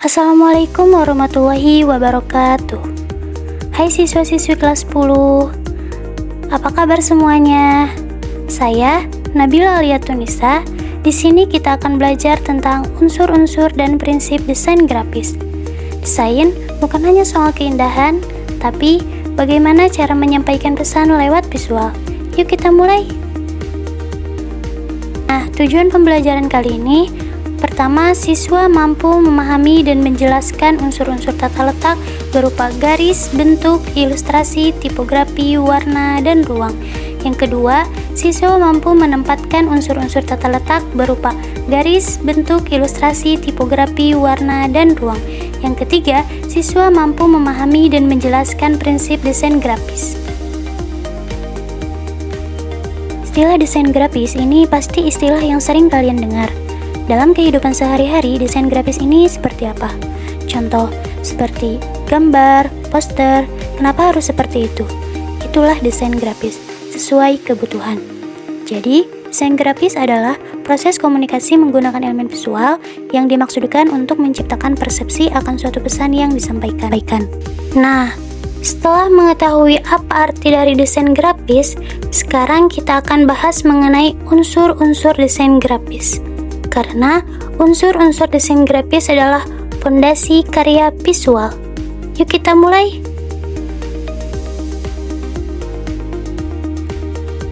Assalamualaikum warahmatullahi wabarakatuh. Hai siswa-siswi kelas 10. Apa kabar semuanya? Saya Nabila Aliatunisa. Di sini kita akan belajar tentang unsur-unsur dan prinsip desain grafis. Desain bukan hanya soal keindahan, tapi bagaimana cara menyampaikan pesan lewat visual. Yuk kita mulai. Nah, tujuan pembelajaran kali ini, pertama, siswa mampu memahami dan menjelaskan unsur-unsur tata letak berupa garis, bentuk, ilustrasi, tipografi, warna, dan ruang. Yang kedua, siswa mampu menempatkan unsur-unsur tata letak berupa garis, bentuk, ilustrasi, tipografi, warna, dan ruang. Yang ketiga, siswa mampu memahami dan menjelaskan prinsip desain grafis. Istilah desain grafis ini pasti istilah yang sering kalian dengar. Dalam kehidupan sehari-hari, desain grafis ini seperti apa? Contoh, seperti gambar, poster. Kenapa harus seperti itu? Itulah desain grafis, sesuai kebutuhan. Jadi, desain grafis adalah proses komunikasi menggunakan elemen visual yang dimaksudkan untuk menciptakan persepsi akan suatu pesan yang disampaikan. Nah, setelah mengetahui apa arti dari desain grafis, sekarang kita akan bahas mengenai unsur-unsur desain grafis. Karena unsur-unsur desain grafis adalah fondasi karya visual. Yuk kita mulai.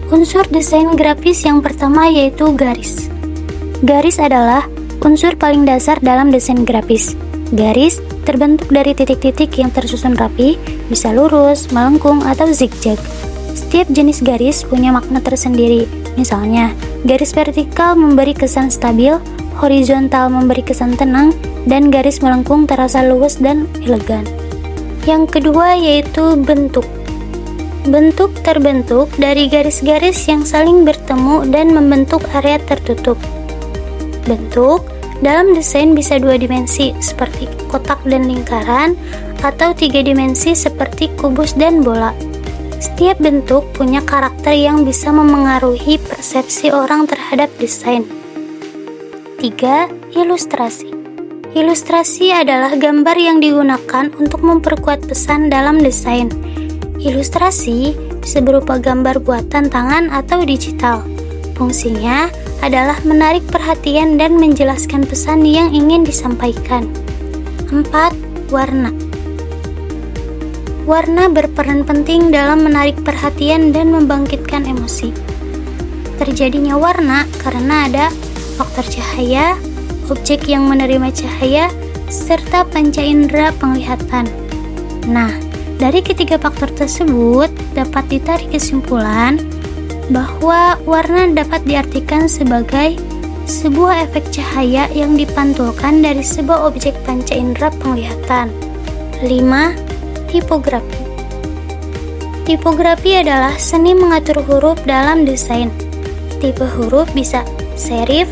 Unsur desain grafis yang pertama yaitu garis. Garis adalah unsur paling dasar dalam desain grafis. Garis terbentuk dari titik-titik yang tersusun rapi, bisa lurus, melengkung, atau zigzag. Setiap jenis garis punya makna tersendiri. Misalnya, garis vertikal memberi kesan stabil, horizontal memberi kesan tenang, dan garis melengkung terasa luwes dan elegan. Yang kedua yaitu bentuk. Bentuk terbentuk dari garis-garis yang saling bertemu dan membentuk area tertutup. Bentuk dalam desain bisa dua dimensi seperti kotak dan lingkaran, atau tiga dimensi seperti kubus dan bola. Setiap bentuk punya karakter yang bisa memengaruhi persepsi orang terhadap desain. 3. Ilustrasi. Ilustrasi adalah gambar yang digunakan untuk memperkuat pesan dalam desain. Ilustrasi bisa berupa gambar buatan tangan atau digital. Fungsinya adalah menarik perhatian dan menjelaskan pesan yang ingin disampaikan. 4. Warna. Warna berperan penting dalam menarik perhatian dan membangkitkan emosi. Terjadinya warna karena ada faktor cahaya, objek yang menerima cahaya, serta panca indera penglihatan. Nah, dari ketiga faktor tersebut dapat ditarik kesimpulan bahwa warna dapat diartikan sebagai sebuah efek cahaya yang dipantulkan dari sebuah objek panca indera penglihatan. 5. Tipografi. Tipografi adalah seni mengatur huruf dalam desain. Tipe huruf bisa serif,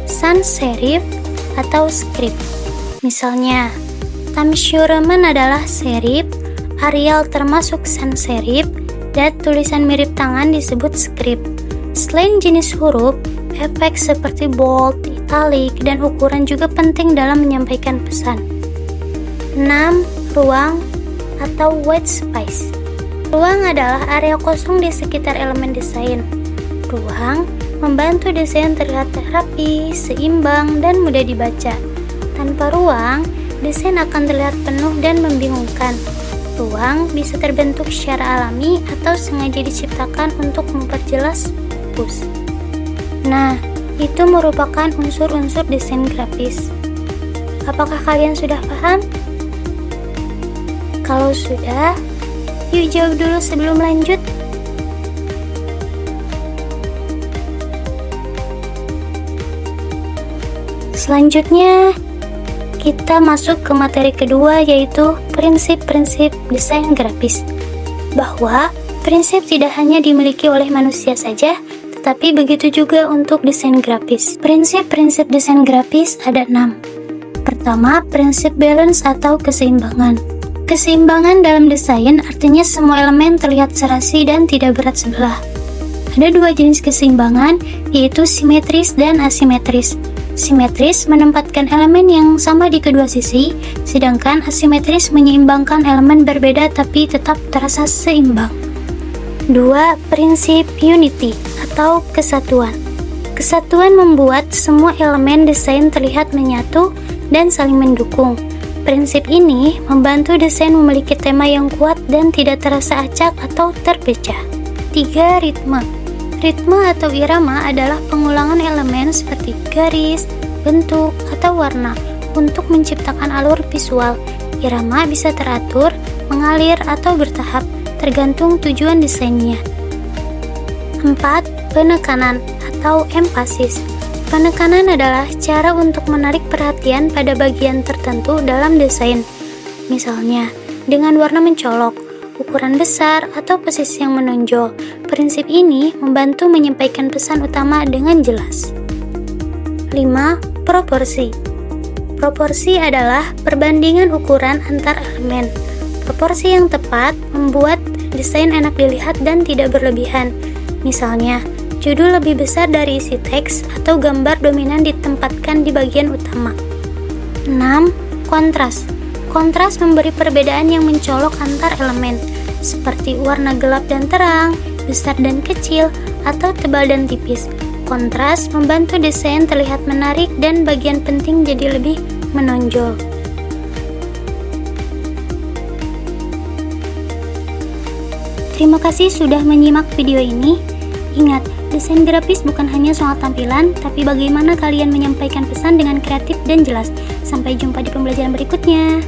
sans serif, atau script. Misalnya, Times New Roman adalah serif, Arial termasuk sans serif, dan tulisan mirip tangan disebut script. Selain jenis huruf, efek seperti bold, italic, dan ukuran juga penting dalam menyampaikan pesan. 6. Ruang atau white space. Ruang adalah area kosong di sekitar elemen desain. Ruang membantu desain terlihat rapi, seimbang, dan mudah dibaca. Tanpa ruang, desain akan terlihat penuh dan membingungkan. Ruang bisa terbentuk secara alami atau sengaja diciptakan untuk memperjelas fokus. Nah, itu merupakan unsur-unsur desain grafis. Apakah kalian sudah paham? Kalau sudah, yuk jawab dulu sebelum lanjut. Selanjutnya, kita masuk ke materi kedua yaitu prinsip-prinsip desain grafis. Bahwa prinsip tidak hanya dimiliki oleh manusia saja, tetapi begitu juga untuk desain grafis. Prinsip-prinsip desain grafis ada 6. Pertama, prinsip balance atau keseimbangan. Keseimbangan dalam desain artinya semua elemen terlihat serasi dan tidak berat sebelah. Ada dua jenis keseimbangan, yaitu simetris dan asimetris. Simetris menempatkan elemen yang sama di kedua sisi, sedangkan asimetris menyeimbangkan elemen berbeda tapi tetap terasa seimbang. 2. Prinsip unity atau kesatuan. Kesatuan membuat semua elemen desain terlihat menyatu dan saling mendukung. Prinsip ini membantu desain memiliki tema yang kuat dan tidak terasa acak atau terpecah. 3. Ritme. Ritme atau irama adalah pengulangan elemen seperti garis, bentuk, atau warna untuk menciptakan alur visual. Irama bisa teratur, mengalir, atau bertahap, tergantung tujuan desainnya. 4. Penekanan atau empasis. Penekanan adalah cara untuk menarik perhatian pada bagian tertentu dalam desain. Misalnya, dengan warna mencolok, ukuran besar, atau posisi yang menonjol. Prinsip ini membantu menyampaikan pesan utama dengan jelas. 5. Proporsi. Proporsi adalah perbandingan ukuran antar elemen. Proporsi yang tepat membuat desain enak dilihat dan tidak berlebihan. Misalnya, judul lebih besar dari isi teks atau gambar dominan ditempatkan di bagian utama. 6. Kontras. Kontras memberi perbedaan yang mencolok antar elemen, seperti warna gelap dan terang, besar dan kecil, atau tebal dan tipis. Kontras membantu desain terlihat menarik dan bagian penting jadi lebih menonjol. Terima kasih sudah menyimak video ini. Ingat, desain grafis bukan hanya soal tampilan, tapi bagaimana kalian menyampaikan pesan dengan kreatif dan jelas. Sampai jumpa di pembelajaran berikutnya.